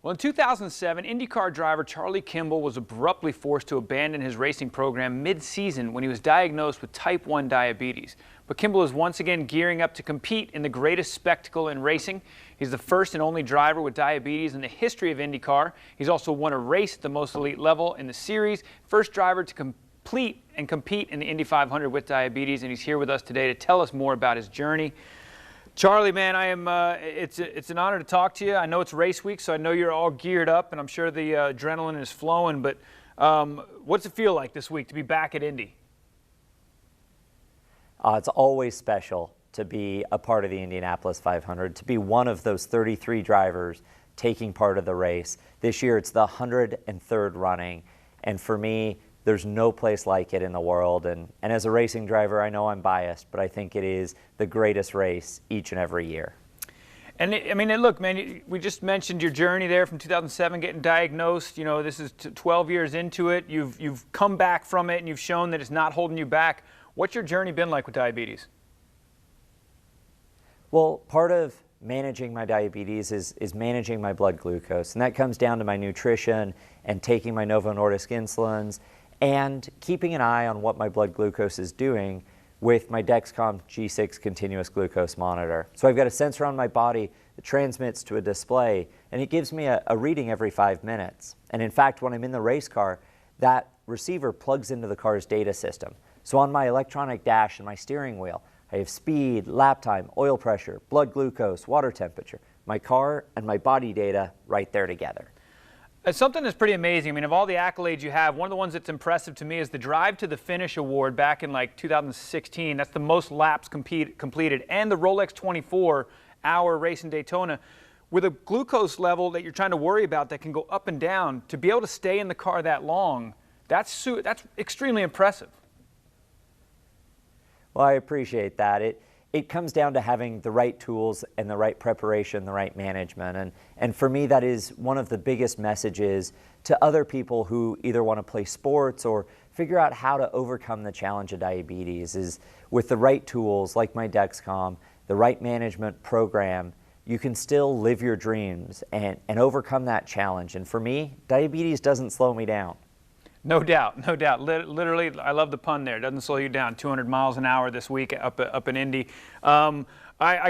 Well, in 2007, IndyCar driver Charlie Kimball was abruptly forced to abandon his racing program mid-season when he was diagnosed with type 1 diabetes. But Kimball is once again gearing up to compete in the greatest spectacle in racing. He's the first and only driver with diabetes in the history of IndyCar. He's also won a race at the most elite level in the series. First driver to compete in the Indy 500 with diabetes, and he's here with us today to tell us more about his journey. Charlie, man, it's an honor to talk to you. I know it's race week, so I know you're all geared up, and I'm sure the adrenaline is flowing. But what's it feel like this week to be back at Indy? It's always special to be a part of the Indianapolis 500, to be one of those 33 drivers taking part of the race. This year, it's the 103rd running, and for me, there's no place like it in the world. And as a racing driver, I know I'm biased, but I think it is the greatest race each and every year. And look, man, we just mentioned your journey there from 2007, getting diagnosed. You know, this is 12 years into it. You've come back from it, and you've shown that it's not holding you back. What's your journey been like with diabetes? Well, part of managing my diabetes is managing my blood glucose, and that comes down to my nutrition and taking my Novo Nordisk insulins and keeping an eye on what my blood glucose is doing with my Dexcom G6 continuous glucose monitor. So I've got a sensor on my body that transmits to a display, and it gives me a reading every 5 minutes. And in fact, when I'm in the race car, that receiver plugs into the car's data system. So on my electronic dash and my steering wheel, I have speed, lap time, oil pressure, blood glucose, water temperature, my car and my body data right there together. It's something that's pretty amazing. I mean, of all the accolades you have, one of the ones that's impressive to me is the Drive to the Finish award back in like 2016. That's the most laps completed, and the Rolex 24-hour race in Daytona. With a glucose level that you're trying to worry about that can go up and down, to be able to stay in the car that long, that's extremely impressive. Well, I appreciate that. It comes down to having the right tools and the right preparation, the right management. And for me, that is one of the biggest messages to other people who either want to play sports or figure out how to overcome the challenge of diabetes is with the right tools like my Dexcom, the right management program, you can still live your dreams and overcome that challenge. And for me, diabetes doesn't slow me down. No doubt, no doubt. Literally, I love the pun there. It doesn't slow you down. 200 miles an hour this week up in Indy. I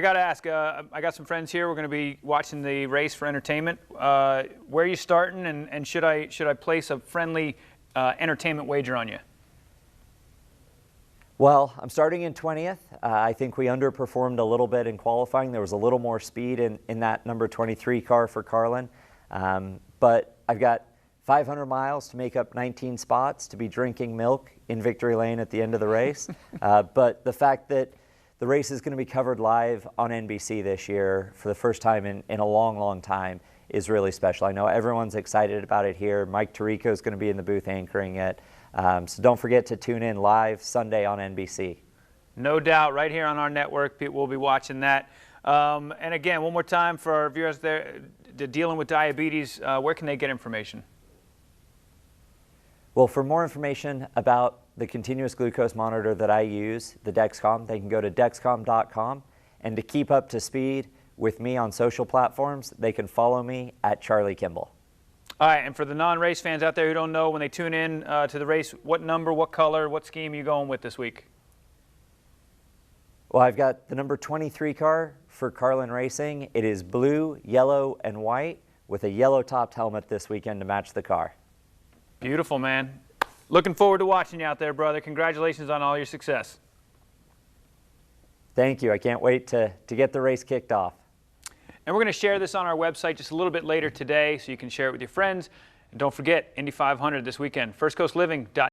got to ask, I got some friends here. We're going to be watching the race for entertainment. Where are you starting, and should I place a friendly entertainment wager on you? Well, I'm starting in 20th. I think we underperformed a little bit in qualifying. There was a little more speed in that number 23 car for Carlin. But I've got 500 miles to make up 19 spots to be drinking milk in victory lane at the end of the race. But the fact that the race is going to be covered live on NBC this year for the first time in a long, long time is really special. I know everyone's excited about it here. Mike Tirico is going to be in the booth anchoring it. So don't forget to tune in live Sunday on NBC. No doubt, right here on our network, we'll be watching that. And again, one more time for our viewers there dealing with diabetes, where can they get information? Well, for more information about the continuous glucose monitor that I use, the Dexcom, they can go to Dexcom.com. And to keep up to speed with me on social platforms, they can follow me at Charlie Kimball. All right, and for the non-race fans out there who don't know, when they tune in to the race, what number, what color, what scheme are you going with this week? Well, I've got the number 23 car for Carlin Racing. It is blue, yellow, and white with a yellow-topped helmet this weekend to match the car. Beautiful, man. Looking forward to watching you out there, brother. Congratulations on all your success. Thank you. I can't wait to get the race kicked off. And we're going to share this on our website just a little bit later today so you can share it with your friends. And don't forget, Indy 500 this weekend. FirstCoastLiving.com.